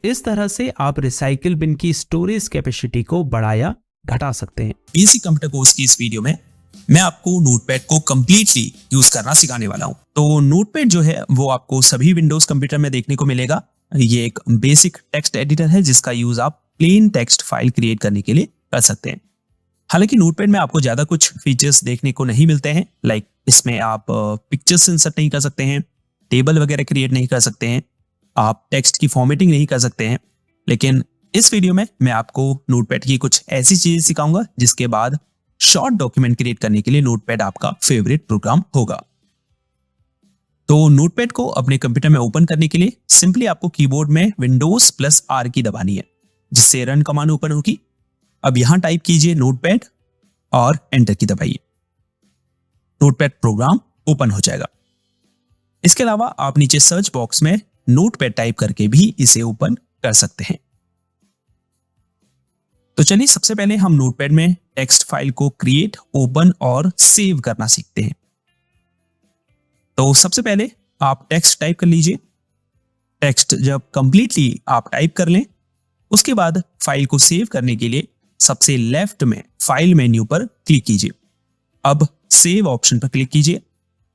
इस तरह से आप रिसाइकिल बिन की स्टोरेज कैपेसिटी को बढ़ाया घटा सकते हैं। बेसिक कंप्यूटर कोर्स की इस वीडियो में मैं आपको नोटपैड को कंप्लीटली यूज करना सिखाने वाला हूं। तो नोटपैड जो है वो आपको सभी विंडोज कंप्यूटर में देखने को मिलेगा। ये एक बेसिक टेक्स्ट एडिटर है जिसका यूज आप प्लेन टेक्स्ट फाइल क्रिएट करने के लिए कर सकते हैं। हालांकि नोटपैड में आपको ज्यादा कुछ फीचर्स देखने को नहीं मिलते हैं, लाइक इसमें आप पिक्चर्स इंसर्ट नहीं कर सकते हैं, टेबल वगैरह क्रिएट नहीं कर सकते हैं, आप टेक्स्ट की फॉर्मेटिंग नहीं कर सकते हैं। लेकिन इस वीडियो में मैं आपको नोटपैड की कुछ ऐसी चीजें सिखाऊंगा जिसके बाद शॉर्ट डॉक्यूमेंट क्रिएट करने के लिए नोटपैड आपका फेवरेट प्रोग्राम होगा। तो नोटपैड को अपने कंप्यूटर में ओपन करने के लिए सिंपली आपको कीबोर्ड में विंडोज प्लस आर की दबानी है, जिससे रन कमांड ओपन होगी। अब यहां टाइप कीजिए नोटपैड और एंटर की दबाइए। नोटपैड प्रोग्राम ओपन हो जाएगा। इसके अलावा आप नीचे सर्च बॉक्स में नोटपैड टाइप करके भी इसे ओपन कर सकते हैं। तो चलिए सबसे पहले हम नोटपैड में टेक्स्ट फाइल को क्रिएट, ओपन और सेव करना सीखते हैं। तो सबसे पहले आप टेक्स्ट टाइप कर लीजिए। टेक्स्ट जब कंप्लीटली आप टाइप कर लें, उसके बाद फाइल को सेव करने के लिए सबसे लेफ्ट में फाइल मेन्यू पर क्लिक कीजिए। अब सेव ऑप्शन पर क्लिक कीजिए।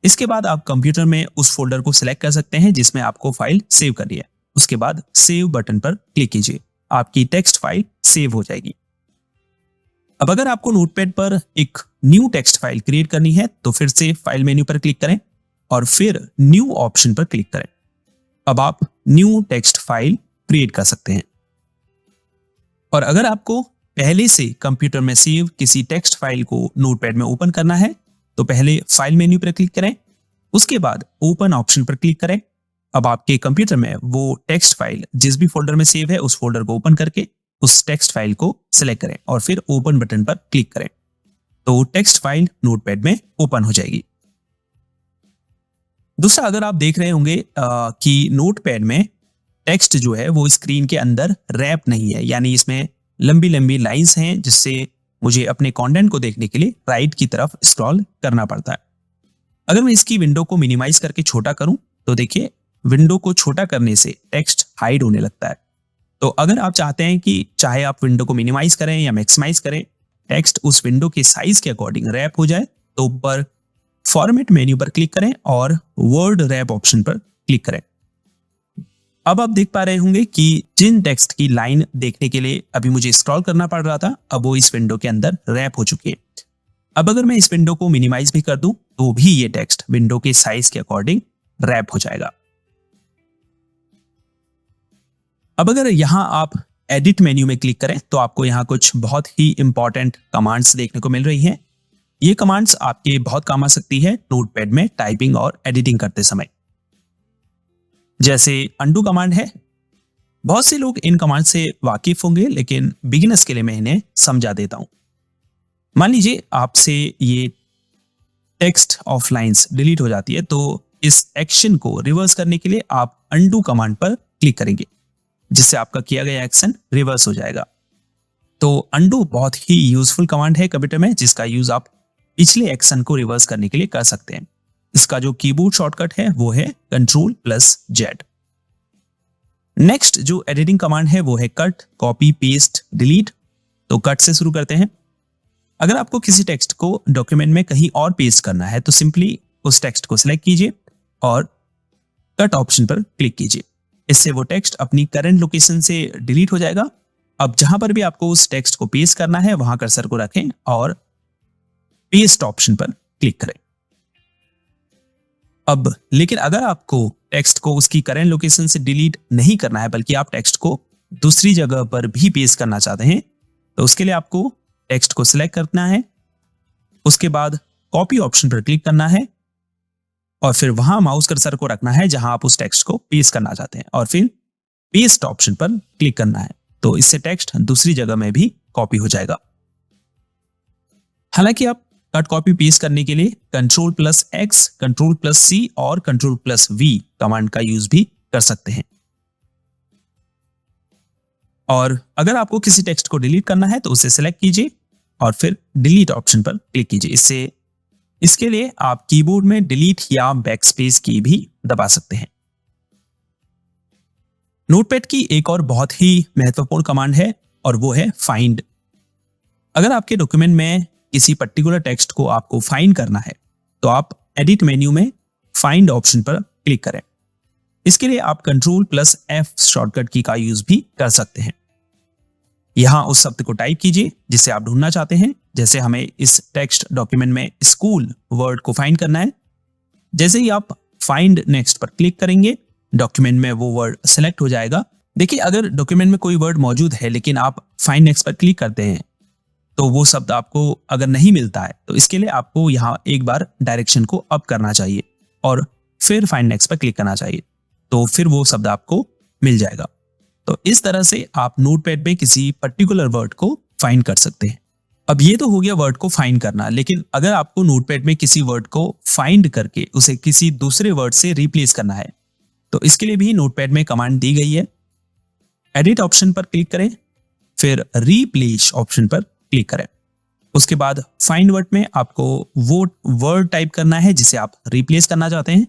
इसके बाद आप कंप्यूटर में उस फोल्डर को सिलेक्ट कर सकते हैं जिसमें आपको फाइल सेव करनी है। उसके बाद सेव बटन पर क्लिक कीजिए। आपकी टेक्स्ट फाइल सेव हो जाएगी। अब अगर आपको नोटपैड पर एक न्यू टेक्स्ट फाइल क्रिएट करनी है तो फिर से फाइल मेन्यू पर क्लिक करें और फिर न्यू ऑप्शन पर क्लिक करें। अब आप न्यू टेक्स्ट फाइल क्रिएट कर सकते हैं। और अगर आपको पहले से कंप्यूटर में सेव किसी टेक्स्ट फाइल को नोटपैड में ओपन करना है तो पहले फाइल मेन्यू पर क्लिक करें, उसके बाद ओपन ऑप्शन पर क्लिक करें। अब आपके कंप्यूटर में वो टेक्स्ट फाइल जिस भी फोल्डर में सेव है उस फोल्डर को ओपन करके उस टेक्स्ट फाइल को सिलेक्ट करें और फिर ओपन बटन पर क्लिक करें। तो टेक्स्ट फाइल नोटपैड में ओपन हो जाएगी। दूसरा, अगर आप देख रहे होंगे कि नोटपैड में टेक्स्ट जो है वो स्क्रीन के अंदर रैप नहीं है, यानी इसमें लंबी लंबी लाइंस हैं जिससे मुझे अपने कंटेंट को देखने के लिए राइट की तरफ स्क्रॉल करना पड़ता है। अगर मैं इसकी विंडो को मिनिमाइज करके छोटा करूं तो देखिए विंडो को छोटा करने से टेक्स्ट हाइड होने लगता है। तो अगर आप चाहते हैं कि चाहे आप विंडो को मिनिमाइज करें या मैक्सिमाइज करें, टेक्स्ट उस विंडो के साइज के अकॉर्डिंग रैप हो जाए, तो ऊपर फॉर्मेट मेन्यू पर क्लिक करें और वर्ड रैप ऑप्शन पर क्लिक करें। अब आप देख पा रहे होंगे कि जिन टेक्स्ट की लाइन देखने के लिए अभी मुझे स्क्रॉल करना पड़ रहा था, अब वो इस विंडो के अंदर रैप हो चुकी है। अब अगर मैं इस विंडो को मिनिमाइज भी कर दूं तो भी ये टेक्स्ट विंडो के साइज के अकॉर्डिंग रैप हो जाएगा। अब अगर यहां आप एडिट मेन्यू में क्लिक करें तो आपको यहां कुछ बहुत ही इंपॉर्टेंट कमांड्स देखने को मिल रही हैं। ये कमांड्स आपके बहुत काम आ सकती है नोटपैड में टाइपिंग और एडिटिंग करते समय। जैसे अंडू कमांड है। बहुत से लोग इन कमांड से वाकिफ होंगे, लेकिन बिगिनर्स के लिए मैं इन्हें समझा देता हूं। मान लीजिए आपसे ये टेक्स्ट ऑफ लाइंस डिलीट हो जाती है, तो इस एक्शन को रिवर्स करने के लिए आप अंडू कमांड पर क्लिक करेंगे, जिससे आपका किया गया एक्शन रिवर्स हो जाएगा। तो अंडू बहुत ही यूजफुल कमांड है कंप्यूटर में, जिसका यूज आप पिछले एक्शन को रिवर्स करने के लिए कर सकते हैं। इसका जो कीबोर्ड शॉर्टकट है वो है Ctrl+Z। नेक्स्ट जो एडिटिंग कमांड है वो है कट, कॉपी, पेस्ट, डिलीट। तो कट से शुरू करते हैं। अगर आपको किसी टेक्स्ट को डॉक्यूमेंट में कहीं और पेस्ट करना है तो सिंपली उस टेक्स्ट को सिलेक्ट कीजिए और कट ऑप्शन पर क्लिक कीजिए। इससे वो टेक्स्ट अपनी करंट लोकेशन से डिलीट हो जाएगा। अब जहां पर भी आपको उस टेक्स्ट को पेस्ट करना है वहां कर्सर को रखें और पेस्ट ऑप्शन पर क्लिक करें। अब लेकिन अगर आपको टेक्स्ट को उसकी करंट लोकेशन से डिलीट नहीं करना है, बल्कि आप टेक्स्ट को दूसरी जगह पर भी पेस्ट करना चाहते हैं, तो उसके लिए आपको टेक्स्ट को सिलेक्ट करना है, उसके बाद कॉपी ऑप्शन पर क्लिक करना है और फिर वहां माउस कर्सर को रखना है जहां आप उस टेक्स्ट को पेस्ट करना चाहते हैं और फिर पेस्ट ऑप्शन पर क्लिक करना है। तो इससे टेक्स्ट दूसरी जगह में भी कॉपी हो जाएगा। हालांकि आप कट, कॉपी, पेस्ट करने के लिए Ctrl+X, Ctrl+C और Ctrl+V कमांड का यूज भी कर सकते हैं। और अगर आपको किसी टेक्स्ट को डिलीट करना है तो उसे सिलेक्ट कीजिए और फिर डिलीट ऑप्शन पर क्लिक कीजिए। इसके लिए आप कीबोर्ड में डिलीट या बैकस्पेस की भी दबा सकते हैं। नोटपैड की एक और बहुत ही महत्वपूर्ण कमांड है और वो है फाइंड। अगर आपके डॉक्यूमेंट में किसी पर्टिकुलर टेक्स्ट को आपको फाइंड करना है तो आप एडिट मेन्यू में फाइंड ऑप्शन पर क्लिक करें। इसके लिए आप Ctrl+F शॉर्टकट की का यूज भी कर सकते हैं। यहां उस शब्द को टाइप कीजिए जिसे आप ढूंढना चाहते हैं। जैसे हमें इस टेक्स्ट डॉक्यूमेंट में स्कूल वर्ड को फाइंड करना है। जैसे ही आप फाइंड नेक्स्ट पर क्लिक करेंगे डॉक्यूमेंट में वो वर्ड सेलेक्ट हो जाएगा। देखिए, अगर डॉक्यूमेंट में कोई वर्ड मौजूद है लेकिन आप फाइंड नेक्स्ट पर क्लिक करते हैं तो वो शब्द आपको अगर नहीं मिलता है तो इसके लिए आपको यहाँ एक बार डायरेक्शन को अप करना चाहिए और फिर फाइंड नेक्स्ट पर क्लिक करना चाहिए, तो फिर वो शब्द आपको मिल जाएगा। तो इस तरह से आप नोटपैड में किसी पर्टिकुलर वर्ड को फाइंड कर सकते हैं। अब ये तो हो गया वर्ड को फाइंड करना, लेकिन अगर आपको नोटपैड में किसी वर्ड को फाइंड करके उसे किसी दूसरे वर्ड से रिप्लेस करना है तो इसके लिए भी नोटपैड में कमांड दी गई है। एडिट ऑप्शन पर क्लिक करें, फिर रिप्लेस ऑप्शन पर क्लिक करें। उसके बाद फाइंड वर्ड में आपको वो वर्ड टाइप करना है जिसे आप रिप्लेस करना चाहते हैं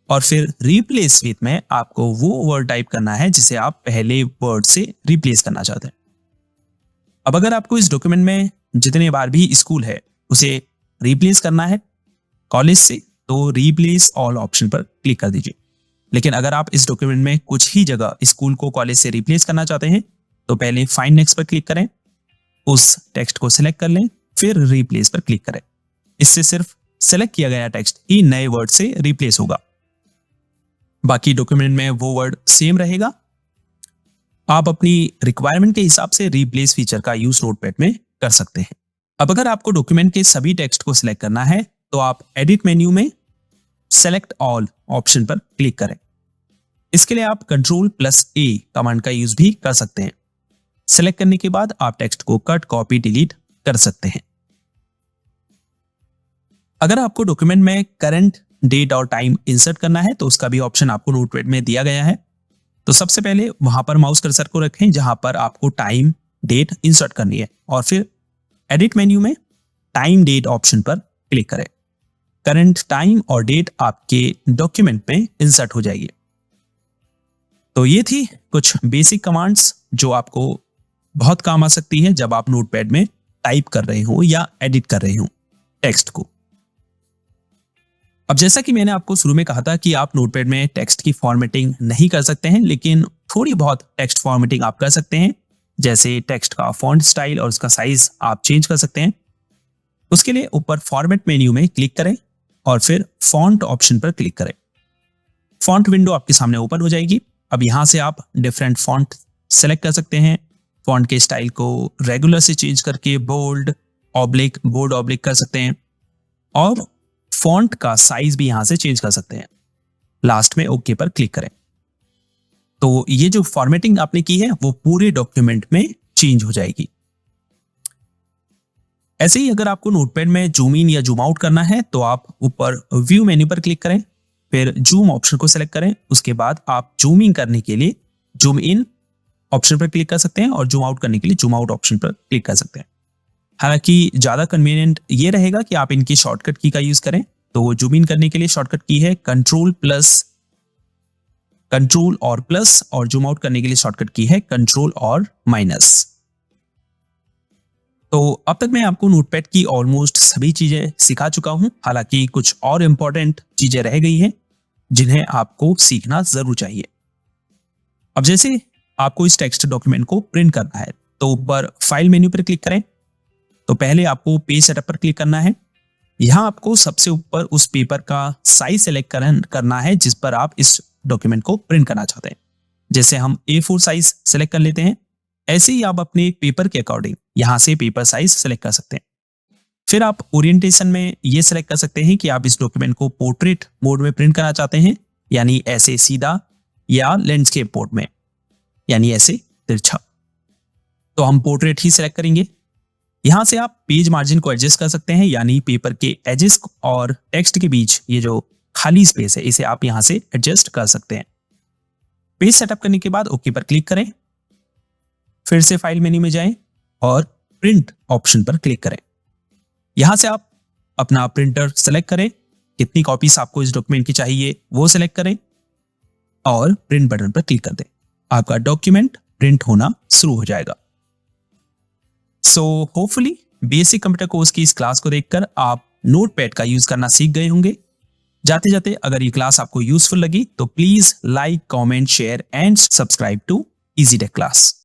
और फिर रिप्लेस विथ में आपको वो वर्ड टाइप करना है जिसे आप पहले वर्ड से रिप्लेस करना चाहते हैं। अब अगर आपको इस डॉक्यूमेंट में जितने बार भी स्कूल है उसे रिप्लेस करना है कॉलेज से तो रिप्लेस ऑल ऑप्शन पर क्लिक कर दीजिए। लेकिन अगर आप इस डॉक्यूमेंट में कुछ ही जगह स्कूल को कॉलेज से रिप्लेस करना चाहते हैं तो पहले फाइंड नेक्स्ट पर क्लिक करें, उस टेक्स्ट को सिलेक्ट कर लें, फिर रिप्लेस पर क्लिक करें। इससे सिर्फ सिलेक्ट किया गया टेक्स्ट ही नए वर्ड से रिप्लेस होगा, बाकी डॉक्यूमेंट में वो वर्ड सेम रहेगा। आप अपनी रिक्वायरमेंट के हिसाब से रिप्लेस फीचर का यूज नोटपैड में कर सकते हैं। अब अगर आपको डॉक्यूमेंट के सभी टेक्स्ट को सिलेक्ट करना है तो आप एडिट मेन्यू में सेलेक्ट ऑल ऑप्शन पर क्लिक करें। इसके लिए आप Ctrl+A कमांड का यूज भी कर सकते हैं। सेलेक्ट करने के बाद आप टेक्स्ट को कट, कॉपी, डिलीट कर सकते हैं। अगर आपको डॉक्यूमेंट में करंट डेट और टाइम इंसर्ट करना है तो उसका भी ऑप्शन आपको नोटपैड में दिया गया है। तो सबसे पहले वहां पर माउस कर्सर को रखें जहां पर आपको टाइम डेट इंसर्ट करनी है और फिर एडिट मेन्यू में टाइम डेट ऑप्शन पर क्लिक करें। करंट टाइम और डेट आपके डॉक्यूमेंट में इंसर्ट हो जाएगी। तो ये थी कुछ बेसिक कमांड्स जो आपको बहुत काम आ सकती है जब आप नोटपैड में टाइप कर रहे हो या एडिट कर रहे हो टेक्स्ट को। अब जैसा कि मैंने आपको शुरू में कहा था कि आप नोटपैड में टेक्स्ट की फॉर्मेटिंग नहीं कर सकते हैं, लेकिन थोड़ी बहुत टेक्स्ट फॉर्मेटिंग आप कर सकते हैं। जैसे टेक्स्ट का फॉन्ट स्टाइल और उसका साइज आप चेंज कर सकते हैं। उसके लिए ऊपर फॉर्मेट मेन्यू में क्लिक करें और फिर फॉन्ट ऑप्शन पर क्लिक करें। फॉन्ट विंडो आपके सामने ओपन हो जाएगी। अब यहां से आप डिफरेंट फॉन्ट सेलेक्ट कर सकते हैं। फॉन्ट के स्टाइल को रेगुलर से चेंज करके बोल्ड, ऑब्लिक, बोल्ड ऑब्लिक कर सकते हैं और फॉन्ट का साइज भी यहां से चेंज कर सकते हैं। लास्ट में ओके पर क्लिक करें। तो ये जो फॉर्मेटिंग आपने की है वो पूरे डॉक्यूमेंट में चेंज हो जाएगी। ऐसे ही अगर आपको नोटपैड में जूम इन या जूम आउट करना है तो आप ऊपर व्यू मेन्यू पर क्लिक करें, फिर जूम ऑप्शन को सेलेक्ट करें। उसके बाद आप जूम इन करने के लिए जूम इन ऑप्शन पर क्लिक कर सकते हैं और जूम आउट करने के लिए जूम आउट ऑप्शन पर क्लिक कर सकते हैं। हालांकि ज्यादा कन्वीनियंट ये रहेगा कि आप इनकी शॉर्टकट की का यूज करें। तो जूम इन करने के लिए शॉर्टकट की है कंट्रोल और प्लस और जूम आउट करने के लिए शॉर्टकट की है कंट्रोल और माइनस। तो अब तक मैं आपको नोटपैड की ऑलमोस्ट सभी चीजें सिखा चुका हूं। हालांकि कुछ और इंपॉर्टेंट चीजें रह गई हैं जिन्हें आपको सीखना जरूर चाहिए। अब जैसे आपको इस टेक्स्ट डॉक्यूमेंट को प्रिंट करना है तो ऊपर फाइल मेन्यू पर क्लिक करें। तो पहले आपको पेज सेटअप पर क्लिक करना है। यहां आपको सबसे ऊपर उस पेपर का साइज सेलेक्ट करना है जिस पर आप इस डॉक्यूमेंट को प्रिंट करना चाहते हैं। जैसे हम A4 साइज सेलेक्ट कर लेते हैं, ऐसे ही आप अपने पेपर के अकॉर्डिंग यहां से पेपर साइज सेलेक्ट कर सकते हैं। फिर आप ओरिएंटेशन में ये सेलेक्ट कर सकते हैं कि आप इस डॉक्यूमेंट को पोर्ट्रेट मोड में प्रिंट करना चाहते हैं, यानी ऐसे सीधा, या लैंडस्केप मोड में, यानी ऐसे तिरछा। तो हम पोर्ट्रेट ही सेलेक्ट करेंगे। यहां से आप पेज मार्जिन को एडजस्ट कर सकते हैं, यानी पेपर के एजेस और टेक्स्ट के बीच ये जो खाली स्पेस है इसे आप यहां से एडजस्ट कर सकते हैं। पेज सेटअप करने के बाद ओके पर क्लिक करें। फिर से फाइल मेन्यू में जाएं और प्रिंट ऑप्शन पर क्लिक करें। यहां से आप अपना प्रिंटर सेलेक्ट करें, कितनी कॉपीज आपको इस डॉक्यूमेंट की चाहिए वो सेलेक्ट करें और प्रिंट बटन पर क्लिक कर दें। आपका डॉक्यूमेंट प्रिंट होना शुरू हो जाएगा। So hopefully basic computer course की इस क्लास को देखकर आप नोटपैड का यूज करना सीख गए होंगे। जाते जाते अगर ये क्लास आपको यूजफुल लगी तो please like, comment, share and subscribe to easy tech class.